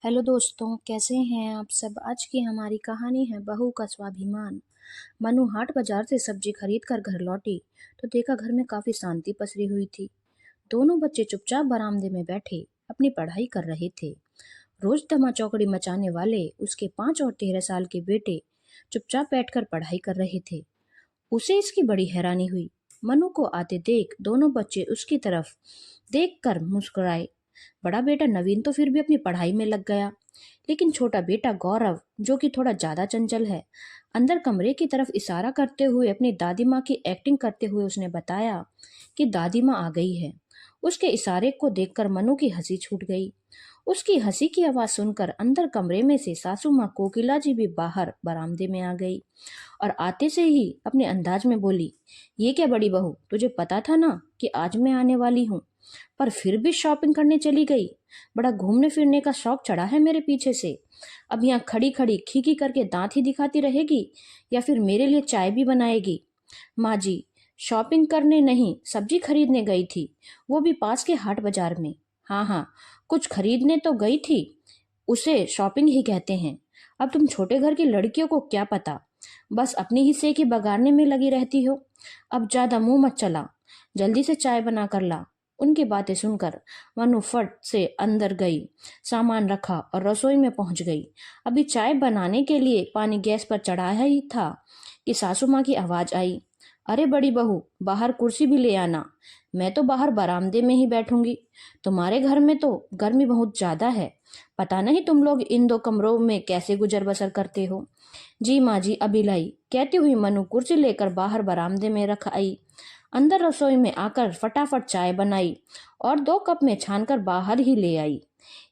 Hello दोस्तों, कैसे हैं आप सब। आज की हमारी कहानी है बहू का स्वाभिमान। मनु हाट बाजार से सब्जी खरीद कर घर लौटी तो देखा घर में काफी शांति पसरी हुई थी। दोनों बच्चे चुपचाप बरामदे में बैठे अपनी पढ़ाई कर रहे थे। रोज धमा चौकड़ी मचाने वाले उसके 5 और 13 साल के बेटे चुपचाप बैठकर पढ़ाई कर रहे थे। उसे इसकी बड़ी हैरानी हुई। मनु को आते देख दोनों बच्चे उसकी तरफ देख कर मुस्कुराए। बड़ा बेटा नवीन तो फिर भी अपनी पढ़ाई में लग गया, लेकिन छोटा बेटा गौरव, जो कि थोड़ा ज्यादा चंचल है, अंदर कमरे की तरफ इशारा करते हुए अपनी दादी माँ की एक्टिंग करते हुए उसने बताया कि दादी माँ आ गई है। उसके इशारे को देखकर मनु की हंसी छूट गई। उसकी हंसी की आवाज सुनकर अंदर कमरे में से सासू माँ कोकिला जी भी बाहर बरामदे में आ गई और आते से ही अपने अंदाज में बोली, ये क्या बड़ी बहू, तुझे पता था ना कि आज मैं आने वाली हूँ, पर फिर भी शॉपिंग करने चली गई। बड़ा घूमने फिरने का शौक चढ़ा है मेरे पीछे से। अब यहाँ खड़ी खड़ी खीखी करके दांत ही दिखाती रहेगी या फिर मेरे लिए चाय भी बनाएगी। माँ जी, शॉपिंग करने नहीं, सब्जी खरीदने गई थी, वो भी पास के हाट बाजार में। हाँ हाँ, कुछ खरीदने तो गई थी, उसे शॉपिंग ही कहते हैं। अब तुम छोटे घर की लड़कियों को क्या पता, बस अपने हिस्से की बगाड़ने में लगी रहती हो। अब ज्यादा मुंह मत चला, जल्दी से चाय बना कर ला। उनकी बातें सुनकर मनु फट से अंदर गई, सामान रखा और रसोई में पहुंच गई। अभी चाय बनाने के लिए पानी गैस पर चढ़ाया ही था कि सासू माँ की आवाज आई, अरे बड़ी बहू, बाहर कुर्सी भी ले आना, मैं तो बाहर बरामदे में ही बैठूंगी। तुम्हारे घर में तो गर्मी बहुत ज्यादा है, पता नहीं तुम लोग इन दो कमरों में कैसे गुजर बसर करते हो। जी माँ जी, अभी लाई, कहती हुई मनु कुर्सी लेकर बाहर बरामदे में रख आई। अंदर रसोई में आकर फटाफट चाय बनाई और 2 कप में छानकर बाहर ही ले आई।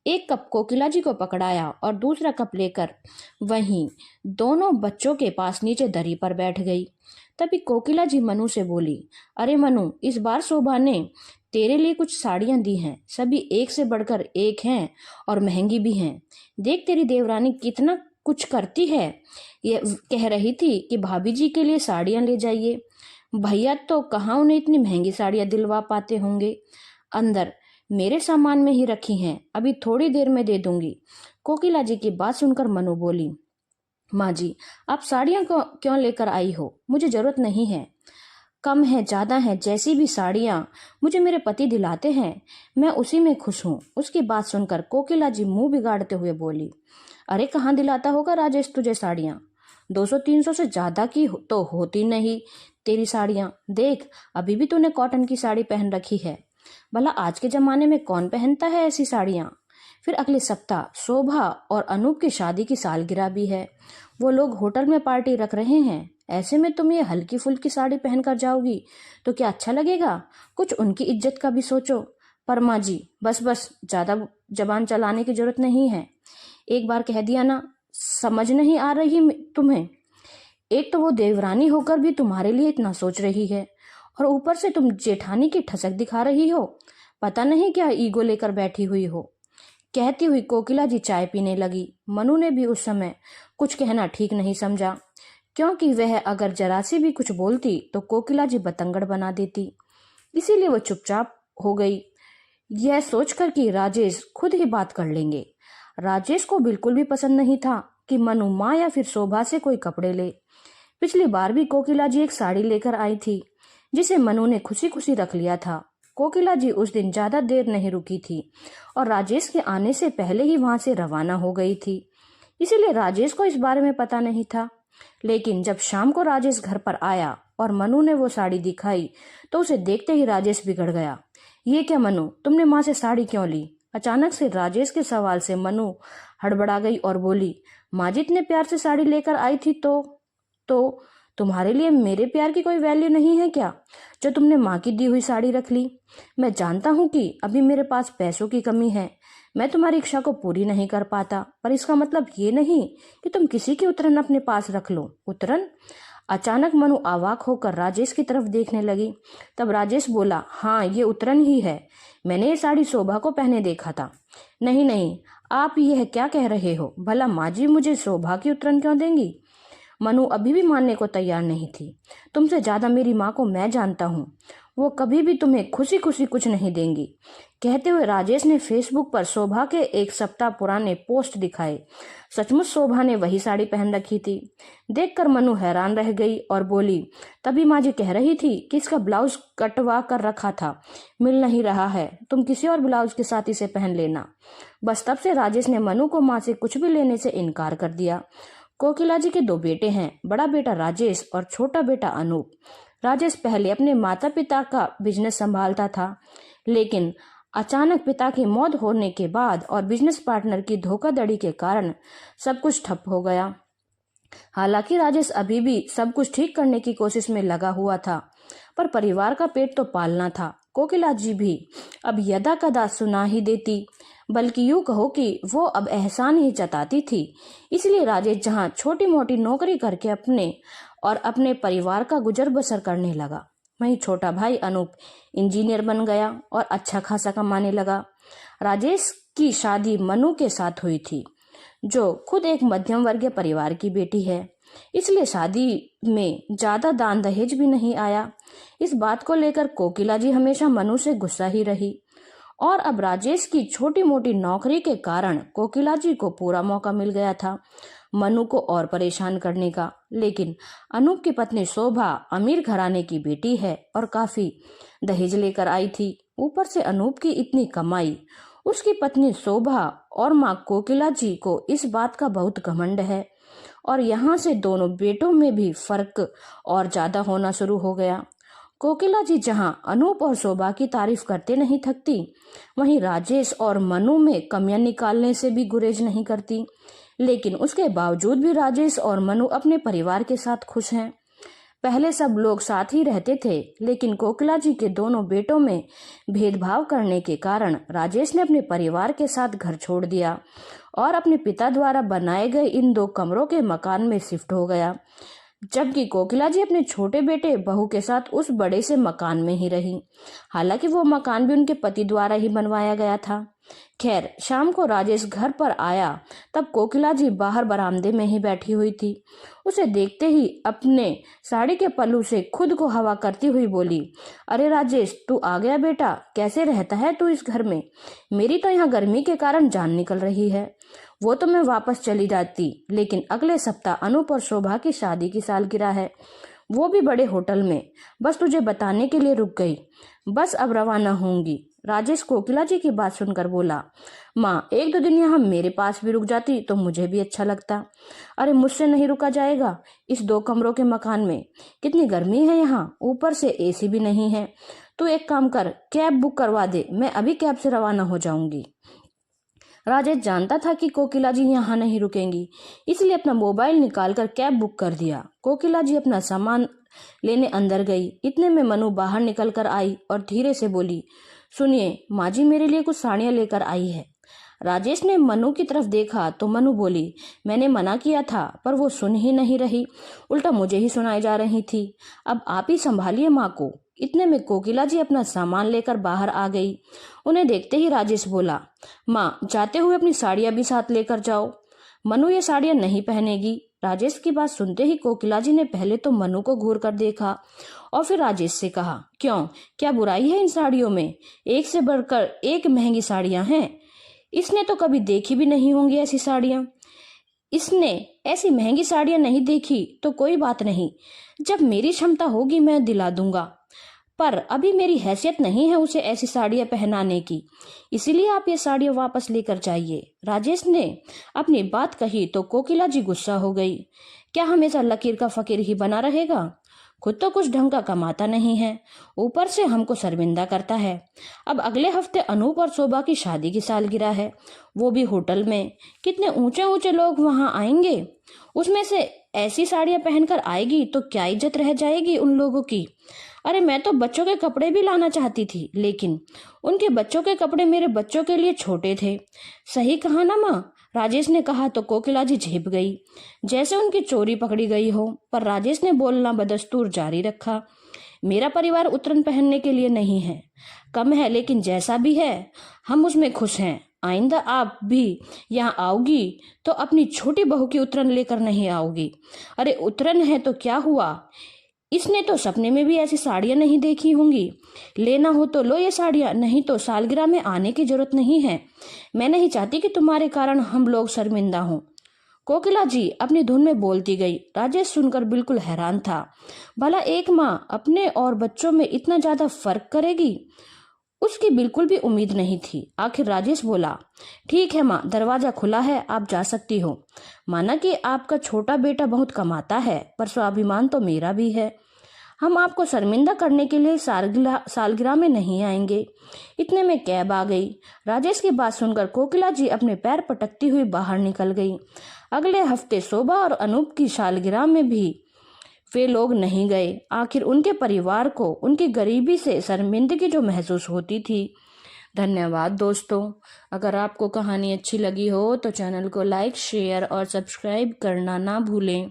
एक कप कोकिला जी को पकड़ाया और दूसरा कप लेकर वहीं दोनों बच्चों के पास नीचे दरी पर बैठ गई। तभी कोकिला जी मनु से बोली, अरे मनु, इस बार शोभा ने तेरे लिए कुछ साड़ियां दी हैं, सभी एक से बढ़कर एक हैं और महंगी भी हैं। देख तेरी देवरानी कितना कुछ करती है। ये कह रही थी कि भाभी जी के लिए साड़ियां ले जाइए। भैया तो कहाँ उन्हें इतनी महंगी साड़ियां दिलवा पाते होंगे। अंदर मेरे सामान में ही रखी हैं, अभी थोड़ी देर में दे दूंगी। कोकिला जी की बात सुनकर मनु बोली, माँ जी, आप साड़ियां को क्यों लेकर आई हो, मुझे जरूरत नहीं है। कम है ज्यादा है, जैसी भी साड़ियां मुझे मेरे पति दिलाते हैं, मैं उसी में खुश हूँ। उसकी बात सुनकर कोकिला जी मुंह बिगाड़ते हुए बोली, अरे कहाँ दिलाता होगा राजेश तुझे साड़ियां, 200-300 से ज्यादा की तो होती नहीं तेरी साड़ियां। देख, अभी भी तूने कॉटन की साड़ी पहन रखी है, भला आज के जमाने में कौन पहनता है ऐसी साड़ियां। फिर अगले सप्ताह शोभा और अनूप की शादी की सालगिरह भी है, वो लोग होटल में पार्टी रख रहे हैं। ऐसे में तुम ये हल्की फुल्की साड़ी पहनकर जाओगी तो क्या अच्छा लगेगा। कुछ उनकी इज्जत का भी सोचो। पर माँ जी, बस बस, ज्यादा जबान चलाने की जरूरत नहीं है। एक बार कह दिया ना, समझ नहीं आ रही तुम्हें। एक तो वो देवरानी होकर भी तुम्हारे लिए इतना सोच रही है और ऊपर से तुम जेठानी की ठसक दिखा रही हो, पता नहीं क्या ईगो लेकर बैठी हुई हो। कहती हुई कोकिला जी चाय पीने लगी। मनु ने भी उस समय कुछ कहना ठीक नहीं समझा, क्योंकि वह अगर जरा सी भी कुछ बोलती तो कोकिला जी बतंगड़ बना देती। इसीलिए वो चुपचाप हो गई, यह सोचकर कि राजेश खुद ही बात कर लेंगे। राजेश को बिल्कुल भी पसंद नहीं था कि मनु माँ या फिर शोभा से कोई कपड़े ले। पिछली बार भी कोकिला जी एक साड़ी लेकर आई थी, जिसे मनु ने खुशी खुशी रख लिया था। कोकिला जी उस दिन ज्यादा देर नहीं रुकी थी और राजेश के आने से पहले ही वहां से रवाना हो गई थी, इसीलिए राजेश को इस बारे में पता नहीं था। लेकिन जब शाम को राजेश घर पर आया और मनु ने वो साड़ी दिखाई तो उसे देखते ही राजेश बिगड़ गया। ये क्या मनु, तुमने माँ से साड़ी क्यों ली। अचानक से राजेश के सवाल से मनु हड़बड़ा गई और बोली, माँ जी इतने प्यार से साड़ी लेकर आई थी तो तुम्हारे लिए मेरे प्यार की कोई वैल्यू नहीं है क्या, जो तुमने माँ की दी हुई साड़ी रख ली। मैं जानता हूँ कि अभी मेरे पास पैसों की कमी है, मैं तुम्हारी इच्छा को पूरी नहीं कर पाता, पर इसका मतलब ये नहीं कि तुम किसी की उतरन अपने पास रख लो। उतरन। अचानक मनु अवाक होकर राजेश की तरफ देखने लगी। तब राजेश बोला, हाँ ये उतरन ही है, मैंने ये साड़ी शोभा को पहने देखा था। नहीं नहीं, आप यह क्या कह रहे हो, भला माँ जी मुझे शोभा की उतरन क्यों देंगी। मनु अभी भी मानने को तैयार नहीं थी। तुमसे ज्यादा मेरी माँ को मैं जानता हूँ, वो कभी भी तुम्हें खुशी खुशी कुछ नहीं देंगी। कहते हुए राजेश ने फेसबुक पर शोभा के एक सप्ताह पुराने पोस्ट दिखाए। सचमुच शोभा ने वही साड़ी पहन रखी थी। देखकर मनु हैरान रह गई और बोली, तभी माँ जी कह रही थी कि इसका ब्लाउज कटवा कर रखा था, मिल नहीं रहा है, तुम किसी और ब्लाउज के साथ इसे पहन लेना। बस तब से राजेश ने मनु को माँ से कुछ भी लेने से इनकार कर दिया। कोकिला जी के 2 बेटे हैं, बड़ा बेटा राजेश और छोटा बेटा अनूप। राजेश पहले अपने माता पिता का बिजनेस संभालता था, लेकिन अचानक पिता की मौत होने के बाद और बिजनेस पार्टनर की धोखाधड़ी के कारण सब कुछ ठप हो गया। हालांकि राजेश अभी भी सब कुछ ठीक करने की कोशिश में लगा हुआ था, पर परिवार का पेट तो पालना था। कोकिला जी भी अब यदा कदा सुना ही देती, बल्कि यूं कहो कि वो अब एहसान ही जताती थी। इसलिए राजेश जहां छोटी मोटी नौकरी करके अपने परिवार का गुजर बसर करने लगा, वहीं छोटा भाई अनूप इंजीनियर बन गया और अच्छा खासा कमाने लगा। राजेश की शादी मनु के साथ हुई थी, जो खुद एक मध्यम वर्गीय परिवार की बेटी है, इसलिए शादी में ज्यादा दान दहेज भी नहीं आया। इस बात को लेकर कोकिला जी हमेशा मनु से गुस्सा ही रही और अब राजेश की छोटी मोटी नौकरी के कारण कोकिला जी को पूरा मौका मिल गया था मनु को और परेशान करने का। लेकिन अनूप की पत्नी शोभा अमीर घराने की बेटी है और काफी दहेज लेकर आई थी। ऊपर से अनूप की इतनी कमाई, उसकी पत्नी शोभा और माँ कोकिला जी को इस बात का बहुत घमंड है और यहाँ से दोनों बेटों में भी फर्क और ज्यादा होना शुरू हो गया। कोकिला जी जहां अनूप और शोभा की तारीफ करते नहीं थकती, वहीं राजेश और मनु में कमियां निकालने से भी गुरेज नहीं करती। लेकिन उसके बावजूद भी राजेश और मनु अपने परिवार के साथ खुश हैं। पहले सब लोग साथ ही रहते थे, लेकिन कोकिला जी के दोनों बेटों में भेदभाव करने के कारण राजेश ने अपने परिवार के साथ घर छोड़ दिया और अपने पिता द्वारा बनाए गए इन 2 कमरों के मकान में शिफ्ट हो गया, जबकि कोकिला जी अपने छोटे बेटे बहू के साथ उस बड़े से मकान में ही रही। हालांकि वो मकान भी उनके पति द्वारा ही बनवाया गया था। खैर, शाम को राजेश घर पर आया तब कोकिला जी बाहर बरामदे में ही बैठी हुई थी। उसे देखते ही अपने साड़ी के पल्लू से खुद को हवा करती हुई बोली, अरे राजेश, तू आ गया बेटा, कैसे रहता है तू इस घर में? मेरी तो यहाँ गर्मी के कारण जान निकल रही है। वो तो मैं वापस चली जाती, लेकिन अगले सप्ताह अनूप और शोभा की शादी की सालगिरह है, वो भी बड़े होटल में। बस तुझे बताने के लिए रुक गई, बस अब रवाना होंगी। राजेश कोकिला जी की बात सुनकर बोला, माँ 1-2 दिन यहाँ मेरे पास भी रुक जाती तो मुझे भी अच्छा लगता। अरे मुझसे नहीं रुका जाएगा, इस 2 कमरों के मकान में कितनी गर्मी है यहाँ, ऊपर से एसी भी नहीं है। तू एक काम कर, कैब बुक करवा दे, मैं अभी कैब से रवाना हो जाऊंगी। राजेश जानता था कि कोकिला जी यहाँ नहीं रुकेंगी, इसलिए अपना मोबाइल निकालकर कैब बुक कर दिया। कोकिला जी अपना सामान लेने अंदर गई। इतने में मनु बाहर निकल कर आई और धीरे से बोली, सुनिए, माँ जी मेरे लिए कुछ साड़ियाँ लेकर आई है। राजेश ने मनु की तरफ देखा तो मनु बोली, मैंने मना किया था पर वो सुन ही नहीं रही, उल्टा मुझे ही सुनाई जा रही थी। अब आप ही संभालिए माँ को। इतने में कोकिला जी अपना सामान लेकर बाहर आ गई। उन्हें देखते ही राजेश बोला, माँ जाते हुए अपनी साड़ियाँ भी साथ लेकर जाओ, मनु ये साड़ियाँ नहीं पहनेगी। राजेश की बात सुनते ही कोकिला जी ने पहले तो मनु को घूर कर देखा और फिर राजेश से कहा, क्यों, क्या बुराई है इन साड़ियों में? एक से बढ़कर एक महंगी साड़ियाँ हैं। इसने तो कभी देखी भी नहीं होंगी ऐसी साड़ियाँ। इसने ऐसी महंगी साड़ियाँ नहीं देखी तो कोई बात नहीं, जब मेरी क्षमता होगी मैं दिला दूंगा, पर अभी मेरी हैसियत नहीं है उसे ऐसी साड़ियाँ पहनाने की, इसीलिए आप ये साड़ियाँ वापस लेकर जाइए। राजेश ने अपनी बात कही तो कोकिला जी गुस्सा हो गई। क्या हमेशा लकीर का फकीर ही बना रहेगा? खुद तो कुछ ढंग का कमाता नहीं है, ऊपर से हमको शर्मिंदा करता है। अब अगले हफ्ते अनूप और शोभा की शादी की सालगिरह है, वो भी होटल में। कितने ऊंचे ऊंचे लोग वहां आएंगे, उसमें से ऐसी साड़ियां पहनकर आएगी तो क्या इज्जत रह जाएगी उन लोगों की। अरे मैं तो बच्चों के कपड़े भी लाना चाहती थी, लेकिन उनके बच्चों के कपड़े मेरे बच्चों के लिए छोटे थे। सही कहा ना माँ? राजेश ने कहा तो कोकिला जी झेप गई, जैसे उनकी चोरी पकड़ी गई हो। पर राजेश ने बोलना बदस्तूर जारी रखा, मेरा परिवार उतरन पहनने के लिए नहीं है, कम है लेकिन जैसा भी है हम उसमें खुश हैं। आइंदा आप भी यहाँ आओगी तो अपनी छोटी बहू की उतरन लेकर नहीं आओगी। अरे उतरन है तो क्या हुआ, इसने तो सपने में भी ऐसी साड़ियाँ नहीं देखी होंगी। लेना हो तो लो ये साड़ियाँ, नहीं तो सालगिरह में आने की जरूरत नहीं है। मैं नहीं चाहती कि तुम्हारे कारण हम लोग शर्मिंदा हों। कोकिला जी अपनी धुन में बोलती गई। राजेश सुनकर बिल्कुल हैरान था। भला एक माँ अपने और बच्चों में इतना ज्यादा फर्क करेगी? उसकी बिल्कुल भी उम्मीद नहीं थी। आखिर राजेश बोला, ठीक है माँ, दरवाजा खुला है, आप जा सकती हो। माना कि आपका छोटा बेटा बहुत कमाता है, पर स्वाभिमान तो मेरा भी है। हम आपको शर्मिंदा करने के लिए सालगिरह में नहीं आएंगे। इतने में कैब आ गई। राजेश की बात सुनकर कोकिला जी अपने पैर पटकती हुई बाहर निकल गई। अगले हफ्ते शोभा और अनूप की सालगिरह में भी वे लोग नहीं गए। आखिर उनके परिवार को उनकी गरीबी से शर्मिंदगी जो महसूस होती थी। धन्यवाद दोस्तों। अगर आपको कहानी अच्छी लगी हो तो चैनल को लाइक, शेयर और सब्सक्राइब करना ना भूलें।